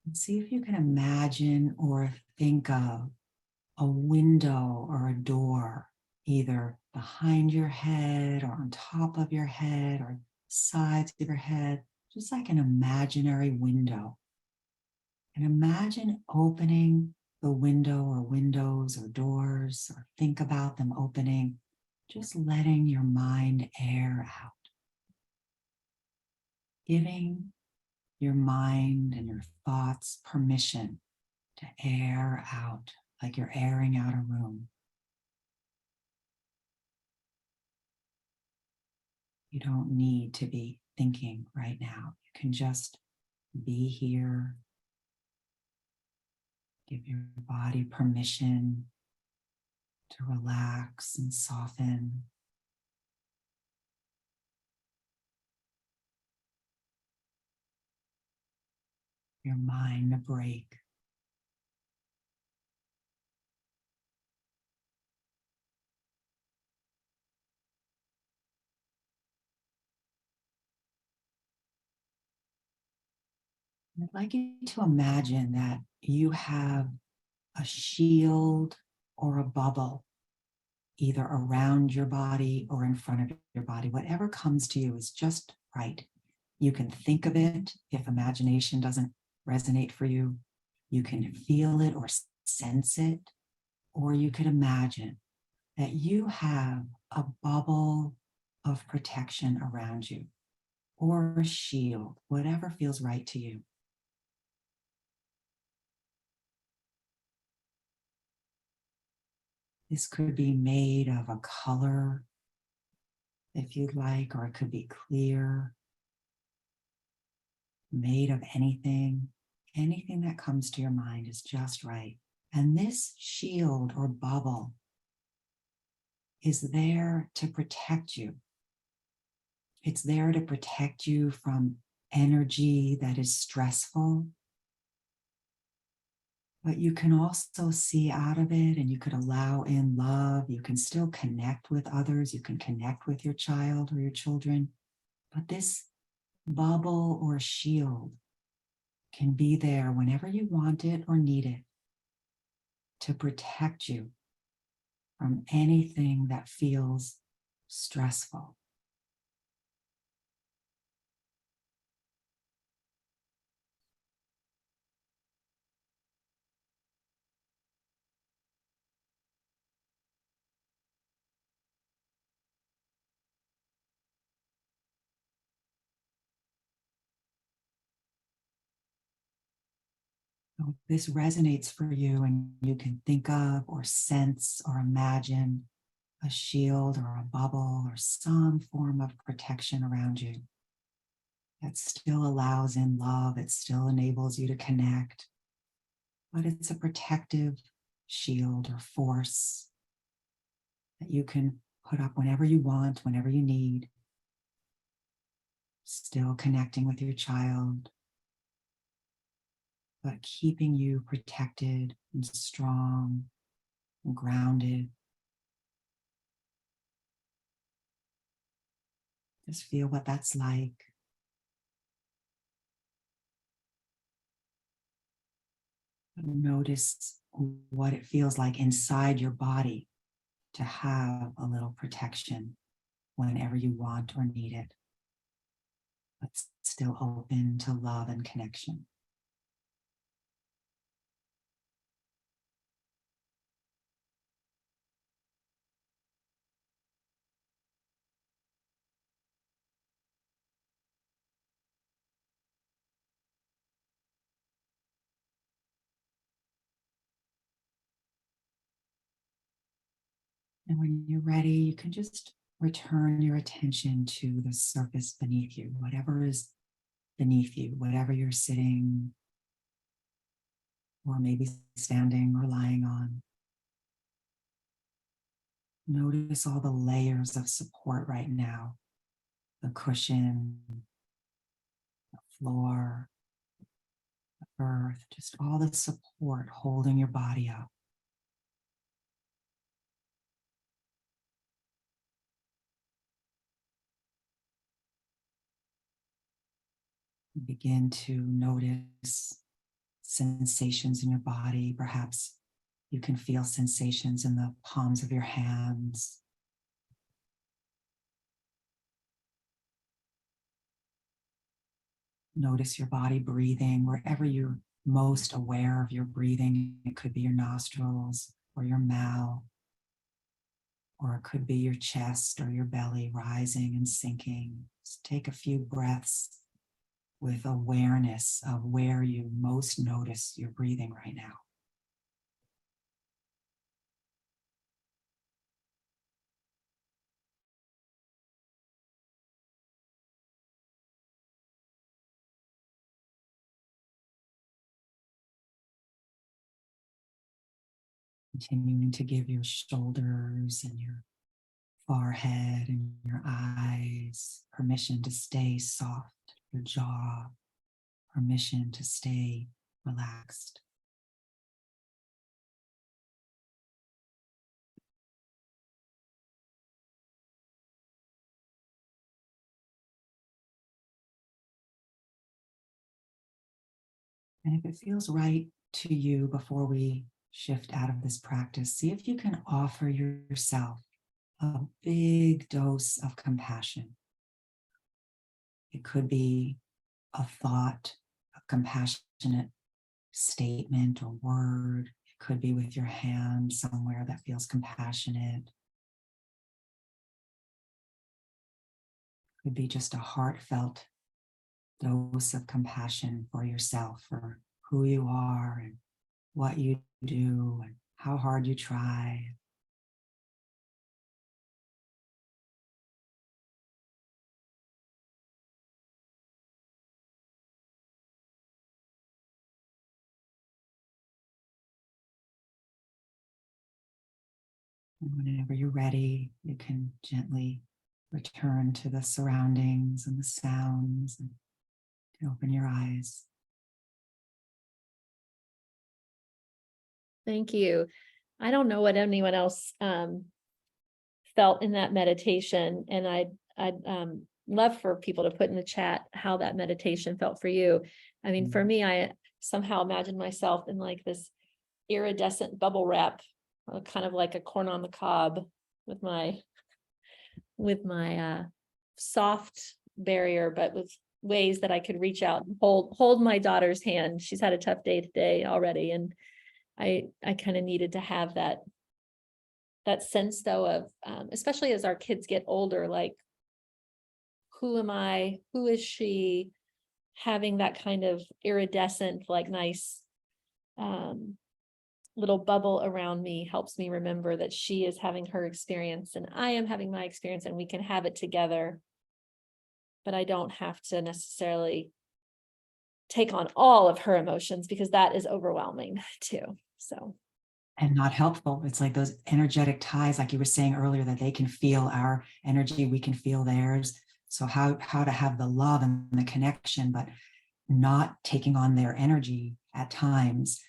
And see if you can imagine or think of a window or a door, either behind your head or on top of your head or sides of your head, just like an imaginary window. And imagine opening the window or windows or doors, or think about them opening, just letting your mind air out. Giving your mind and your thoughts permission to air out, like you're airing out a room. You don't need to be thinking right now. You can just be here. Give your body permission to relax and soften. Your mind a break. I'd like you to imagine that you have a shield or a bubble, either around your body or in front of your body. Whatever comes to you is just right. You can think of it if imagination doesn't resonate for you. You can feel it or sense it, or you could imagine that you have a bubble of protection around you, or a shield, whatever feels right to you. This could be made of a color if you'd like, or it could be clear, made of anything. Anything that comes to your mind is just right. And this shield or bubble is there to protect you. It's there to protect you from energy that is stressful. But you can also see out of it, and you could allow in love. You can still connect with others. You can connect with your child or your children. But this bubble or shield can be there whenever you want it or need it to protect you from anything that feels stressful. So if this resonates for you, and you can think of or sense or imagine a shield or a bubble or some form of protection around you that still allows in love, it still enables you to connect, but it's a protective shield or force that you can put up whenever you want, whenever you need, still connecting with your child, but keeping you protected and strong and grounded. Just feel what that's like. Notice what it feels like inside your body to have a little protection whenever you want or need it, but still open to love and connection. And when you're ready, you can just return your attention to the surface beneath you, whatever is beneath you, whatever you're sitting or maybe standing or lying on. Notice all the layers of support right now, the cushion, the floor, the earth, just all the support holding your body up. Begin to notice sensations in your body. Perhaps you can feel sensations in the palms of your hands. Notice your body breathing wherever you're most aware of your breathing. It could be your nostrils or your mouth, or it could be your chest or your belly rising and sinking. Just take a few breaths with awareness of where you most notice your breathing right now. Continuing to give your shoulders and your forehead and your eyes permission to stay soft, your jaw, permission to stay relaxed. And if it feels right to you, before we shift out of this practice, see if you can offer yourself a big dose of compassion. It could be a thought, a compassionate statement or word. It could be with your hand somewhere that feels compassionate. It could be just a heartfelt dose of compassion for yourself, for who you are and what you do and how hard you try. And whenever you're ready, you can gently return to the surroundings and the sounds and open your eyes. Thank you. I don't know what anyone else felt in that meditation, and I'd love for people to put in the chat how that meditation felt for you. I mean, for me, I somehow imagined myself in like this iridescent bubble wrap, kind of like a corn on the cob with my soft barrier, but with ways that I could reach out and hold my daughter's hand. She's had a tough day today already, and I kind of needed to have that sense though of especially as our kids get older, like, who am I? Who is she? Having that kind of iridescent, like nice little bubble around me helps me remember that she is having her experience and I am having my experience, and we can have it together. But I don't have to necessarily take on all of her emotions, because that is overwhelming too. So. And not helpful. It's like those energetic ties, like you were saying earlier, that they can feel our energy, we can feel theirs. So how to have the love and the connection, but not taking on their energy at times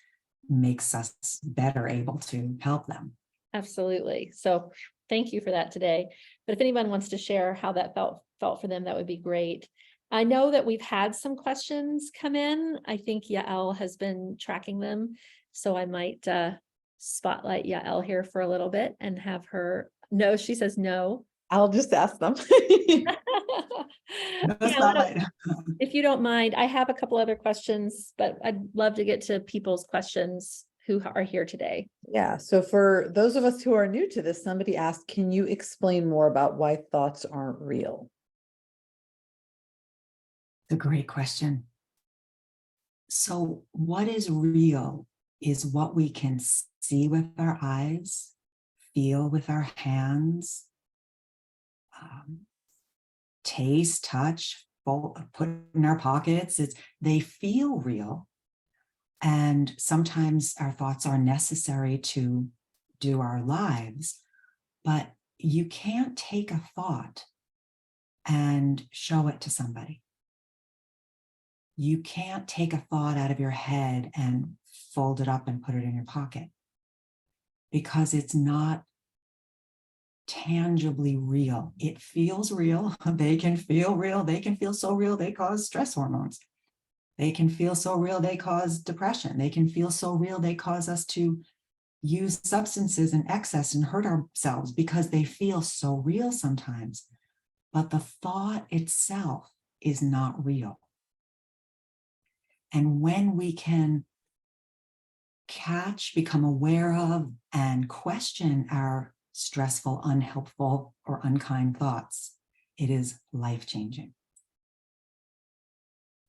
makes us better able to help them. Absolutely. So thank you for that today. But if anyone wants to share how that felt for them, that would be great. I know that we've had some questions come in. I think Yael has been tracking them. So I might spotlight Yael here for a little bit and have her. No, she says no. I'll just ask them. No Yeah, spotlight. if you don't mind, I have a couple other questions, but I'd love to get to people's questions who are here today. Yeah. So for those of us who are new to this, somebody asked, can you explain more about why thoughts aren't real? It's a great question. So what is real is what we can see with our eyes, feel with our hands, taste, touch, put in our pockets. They feel real. And sometimes our thoughts are necessary to do our lives, but you can't take a thought and show it to somebody. You can't take a thought out of your head and fold it up and put it in your pocket, because it's not tangibly real. It feels real. They can feel real. They can feel so real they cause stress hormones. They can feel so real they cause depression. They can feel so real they cause us to use substances in excess and hurt ourselves, because they feel so real sometimes. But the thought itself is not real. And when we can catch, become aware of, and question our stressful, unhelpful, or unkind thoughts, it is life-changing.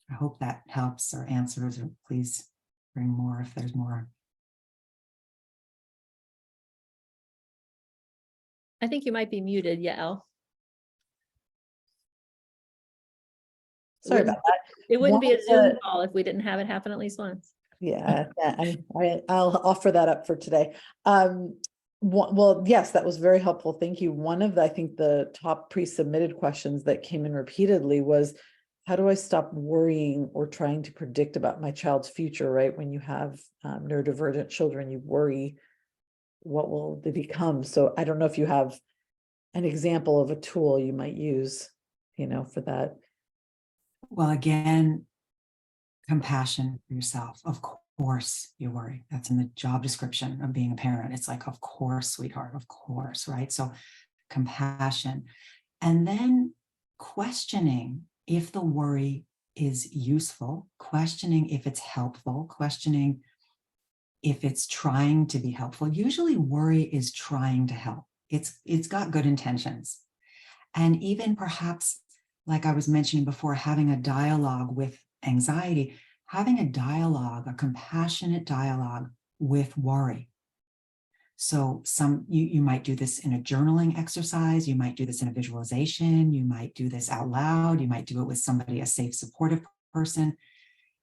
I hope that helps or answers, or please bring more if there's more. I think you might be muted, Yael. Sorry about that. It wouldn't be a One of Zoom the- call if we didn't have it happen at least once. Yeah, I'll offer that up for today. Well, yes, that was very helpful. Thank you. One of the, I think the top pre-submitted questions that came in repeatedly was, how do I stop worrying or trying to predict about my child's future, right? When you have neurodivergent children, you worry, what will they become? So I don't know if you have an example of a tool you might use, for that. Well, again, compassion for yourself. Of course you worry. That's in the job description of being a parent. It's like, of course, sweetheart, of course, right? So compassion. And then questioning if the worry is useful, questioning if it's helpful, questioning if it's trying to be helpful. Usually worry is trying to help. It's got good intentions. And even perhaps, like I was mentioning before, having a dialogue with anxiety, having a dialogue, a compassionate dialogue with worry. So you might do this in a journaling exercise, you might do this in a visualization, you might do this out loud, you might do it with somebody, a safe, supportive person,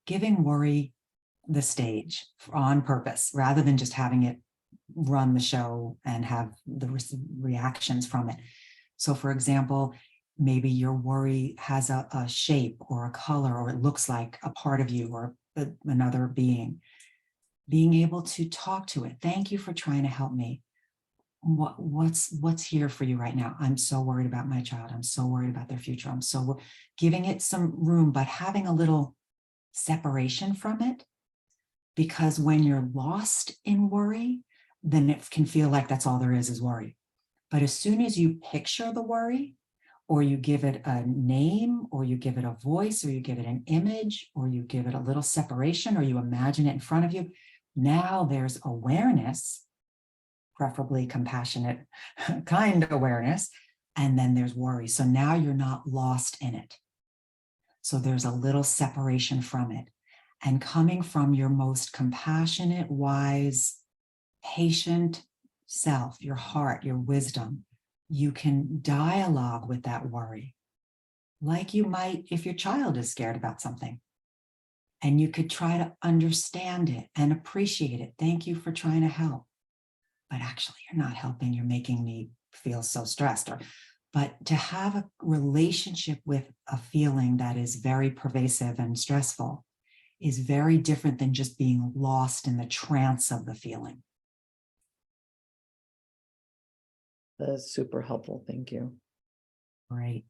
giving worry the stage on purpose, rather than just having it run the show and have the reactions from it. So for example, maybe your worry has a shape or a color, or it looks like a part of you or another being. Being able to talk to it. Thank you for trying to help me. What's here for you right now? I'm so worried about my child. I'm so worried about their future. I'm so giving it some room, but having a little separation from it. Because when you're lost in worry, then it can feel like that's all there is worry. But as soon as you picture the worry, or you give it a name, or you give it a voice, or you give it an image, or you give it a little separation, or you imagine it in front of you, now there's awareness, preferably compassionate, kind awareness, and then there's worry. So now you're not lost in it. So there's a little separation from it. And coming from your most compassionate, wise, patient self, your heart, your wisdom, you can dialogue with that worry like you might if your child is scared about something. And you could try to understand it and appreciate it. Thank you for trying to help. But actually, you're not helping. You're making me feel so stressed. But to have a relationship with a feeling that is very pervasive and stressful is very different than just being lost in the trance of the feeling. That's super helpful. Thank you. Right.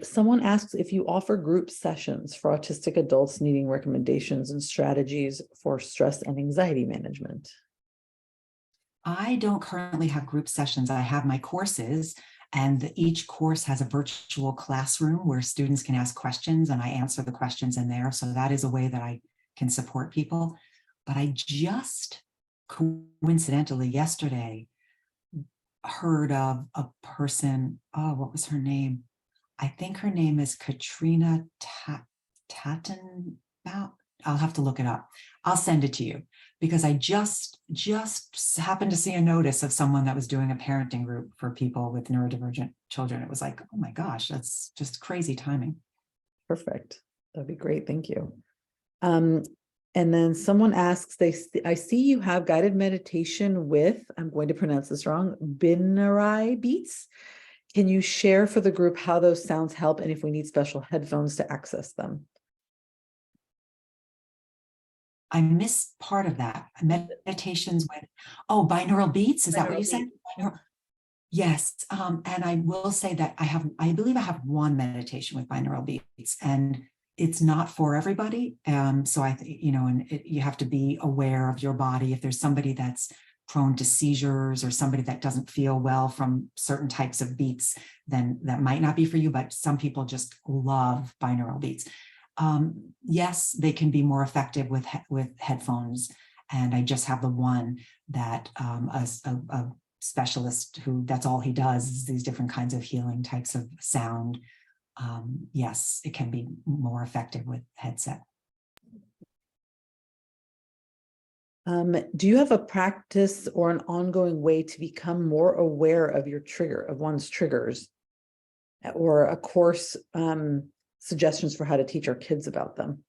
Someone asks if you offer group sessions for autistic adults needing recommendations and strategies for stress and anxiety management. I don't currently have group sessions. I have my courses, and each course has a virtual classroom where students can ask questions and I answer the questions in there. So that is a way that I can support people. But I just coincidentally yesterday heard of a person, oh, what was her name? I think her name is Katrina Tattenbaum. I'll have to look it up. I'll send it to you because I just happened to see a notice of someone that was doing a parenting group for people with neurodivergent children. It was like, oh my gosh, that's just crazy timing. Perfect. That'd be great. Thank you. And then someone asks, I see you have guided meditation with, I'm going to pronounce this wrong, Binnarai beats. Can you share for the group how those sounds help and if we need special headphones to access them? I missed part of that. Meditations with, oh, binaural beats. Is that what you said? Yes. And I will say that I believe I have one meditation with binaural beats, and it's not for everybody. So you have to be aware of your body. If there's somebody that's prone to seizures or somebody that doesn't feel well from certain types of beats, then that might not be for you, but some people just love binaural beats. Yes, they can be more effective with headphones. And I just have the one that a specialist who that's all he does is these different kinds of healing types of sound. Yes, it can be more effective with headset. Do you have a practice or an ongoing way to become more aware of your trigger, of one's triggers, or a course suggestions for how to teach our kids about them?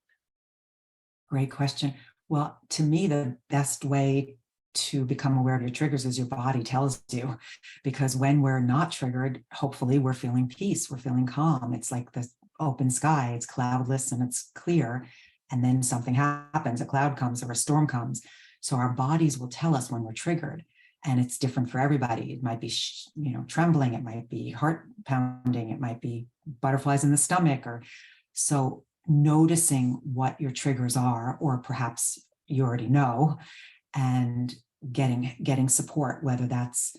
Great question. Well, to me, the best way to become aware of your triggers is your body tells you, because when we're not triggered, hopefully we're feeling peace, we're feeling calm. It's like this open sky, it's cloudless and it's clear. And then something happens, a cloud comes or a storm comes. So our bodies will tell us when we're triggered, and it's different for everybody. It might be, trembling. It might be heart pounding. It might be butterflies in the stomach. Or so noticing what your triggers are, or perhaps you already know, and getting support, whether that's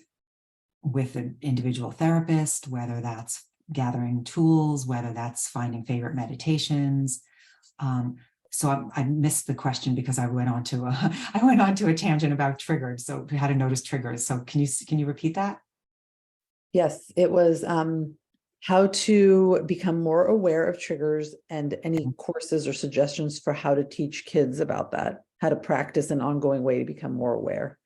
with an individual therapist, whether that's gathering tools, whether that's finding favorite meditations. So I missed the question because I went on to a tangent about triggers. So how to notice triggers. So can you repeat that? Yes, it was how to become more aware of triggers, and any courses or suggestions for how to teach kids about that, how to practice an ongoing way to become more aware.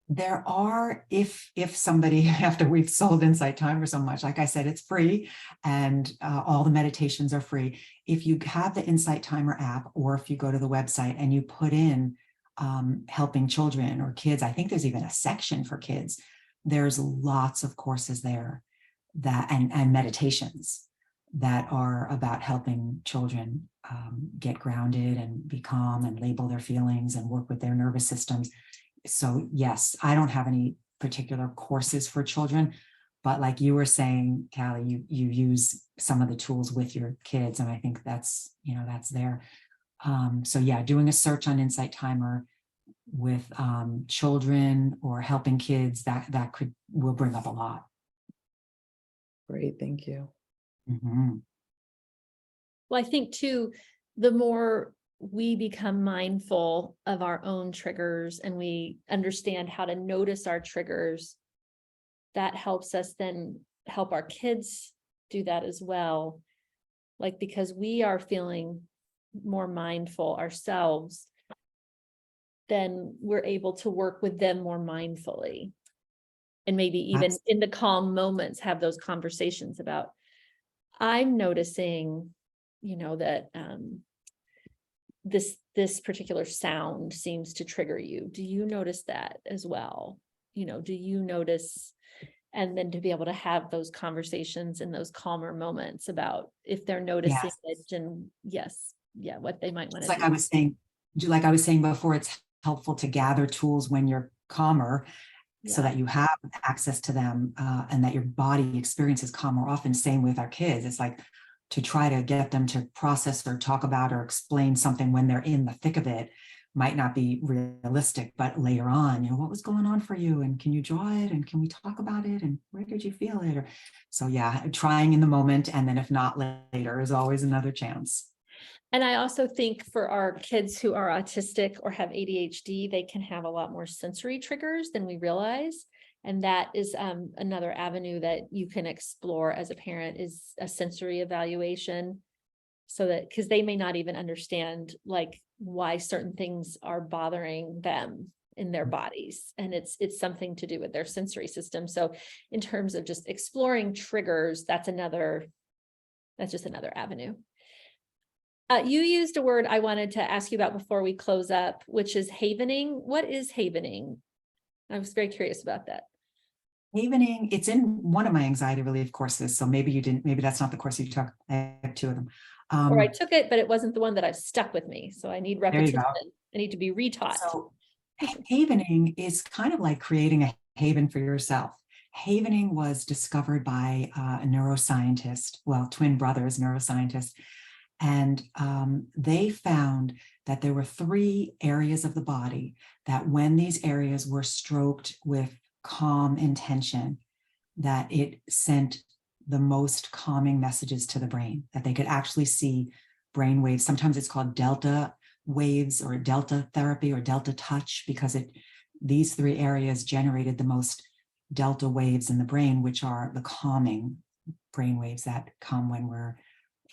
There are, if somebody, after we've sold Insight Timer so much, like I said, it's free, and all the meditations are free. If you have the Insight Timer app, or if you go to the website and you put in helping children or kids. I think there's even a section for kids. There's lots of courses there that and meditations that are about helping children get grounded and be calm and label their feelings and work with their nervous systems. So yes, I don't have any particular courses for children, but like you were saying, Callie, you use some of the tools with your kids, and I think that's, that's there. So yeah, doing a search on Insight Timer with children or helping kids, that will bring up a lot. Great, thank you. Mm-hmm. Well, I think too, the more we become mindful of our own triggers and we understand how to notice our triggers, that helps us then help our kids do that as well. Like, because we are feeling more mindful ourselves, then we're able to work with them more mindfully. And maybe even in the calm moments, have those conversations about, I'm noticing, that this particular sound seems to trigger you. Do you notice that as well? Do you notice? And then to be able to have those conversations in those calmer moments about if they're noticing it, and what they might want to do. Like I was saying before, it's helpful to gather tools when you're calmer, so that you have access to them, and that your body experiences calm more often. Same with our kids. It's like to try to get them to process or talk about or explain something when they're in the thick of it might not be realistic, but later on, what was going on for you? And can you draw it? And can we talk about it? And where did you feel it? So yeah, trying in the moment. And then if not, later is always another chance. And I also think for our kids who are autistic or have ADHD, they can have a lot more sensory triggers than we realize. And that is another avenue that you can explore as a parent, is a sensory evaluation. So that, because they may not even understand like why certain things are bothering them in their bodies. And it's something to do with their sensory system. So in terms of just exploring triggers, that's just another avenue. You used a word I wanted to ask you about before we close up, which is havening. What is havening? I was very curious about that. Havening, it's in one of my anxiety relief courses. So maybe that's not the course you took. I have two of them. Or I took it, but it wasn't the one that I've stuck with me. So I need repetition. I need to be retaught. So havening is kind of like creating a haven for yourself. Havening was discovered by a neuroscientist, twin brothers neuroscientists. And they found that there were 3 areas of the body that when these areas were stroked with calm intention, that it sent the most calming messages to the brain, that they could actually see brain waves. Sometimes it's called delta waves or delta therapy or delta touch, because these 3 areas generated the most delta waves in the brain, which are the calming brain waves that come when we're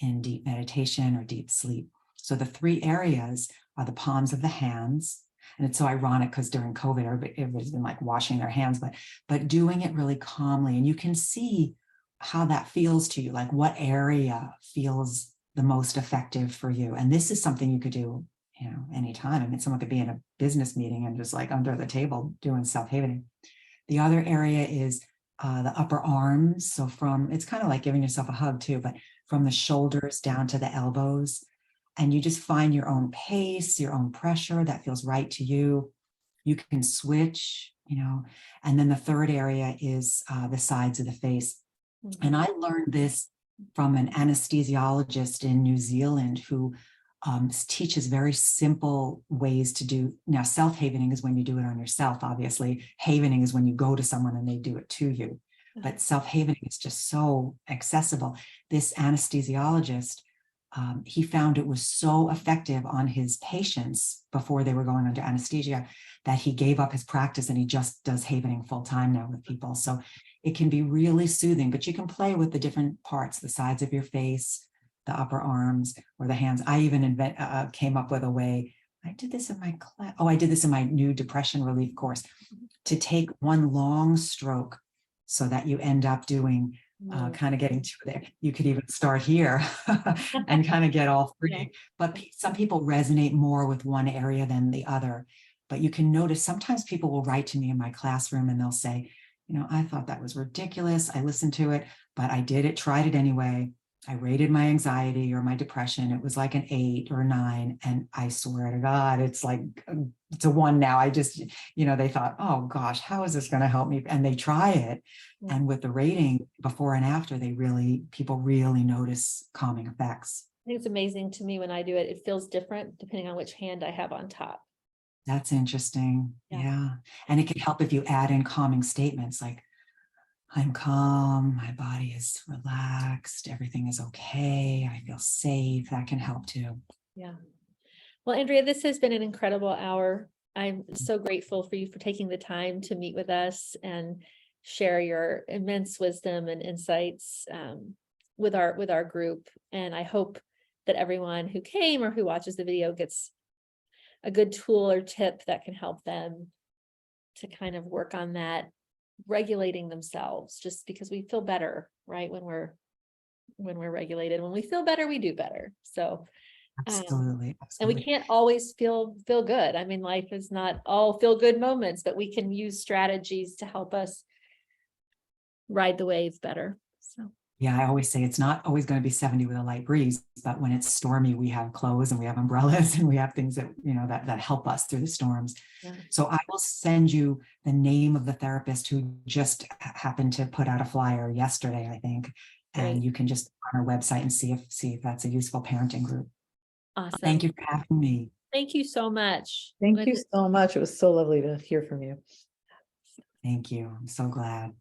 in deep meditation or deep sleep. So the 3 areas are the palms of the hands. And it's so ironic because during COVID, everybody's been like washing their hands, but doing it really calmly. And you can see how that feels to you, like what area feels the most effective for you. And this is something you could do, anytime. I mean, someone could be in a business meeting and just like under the table doing self-havening. The other area is the upper arms. So it's kind of like giving yourself a hug too, but from the shoulders down to the elbows. And you just find your own pace, your own pressure that feels right to you. You can switch, and then the third area is the sides of the face. Mm-hmm. And I learned this from an anesthesiologist in New Zealand who teaches very simple ways to do. Now, self-havening is when you do it on yourself, obviously. Havening is when you go to someone and they do it to you. But self-havening is just so accessible. This anesthesiologist, he found it was so effective on his patients before they were going under anesthesia that he gave up his practice and he just does havening full time now with people. So it can be really soothing, but you can play with the different parts, the sides of your face, the upper arms, or the hands. I even came up with a way. I did this in my class. I did this in my new depression relief course, to take one long stroke so that you end up doing kind of getting to there. You could even start here and kind of get all 3. Yeah. But some people resonate more with one area than the other. But you can notice sometimes people will write to me in my classroom and they'll say, I thought that was ridiculous. I listened to it, but I did it, tried it anyway. I rated my anxiety or my depression. It was like an 8 or a 9. And I swear to God, it's like, it's a 1 now. I just, they thought, oh gosh, how is this going to help me? And they try it. Yeah. And with the rating before and after, people really notice calming effects. I think it's amazing to me when I do it. It feels different depending on which hand I have on top. That's interesting. Yeah. Yeah. And it can help if you add in calming statements like, I'm calm, my body is relaxed, everything is okay, I feel safe. That can help too. Yeah. Well, Andrea, this has been an incredible hour. I'm so grateful for you for taking the time to meet with us and share your immense wisdom and insights with our group. And I hope that everyone who came or who watches the video gets a good tool or tip that can help them to kind of work on that, regulating themselves, just because we feel better, right? When we're regulated, when we feel better, we do better. So Absolutely. and we can't always feel good. I mean, life is not all feel good moments, but we can use strategies to help us ride the wave better. So yeah, I always say it's not always going to be 70 with a light breeze, but when it's stormy, we have clothes and we have umbrellas and we have things that, that help us through the storms. yeah. So I will send you the name of the therapist who just happened to put out a flyer yesterday, I think. And Great. you can just on our website and see if that's a useful parenting group. Awesome. Thank you for having me. Thank you so much. Thank you so much. It was so lovely to hear from you. Thank you. I'm so glad.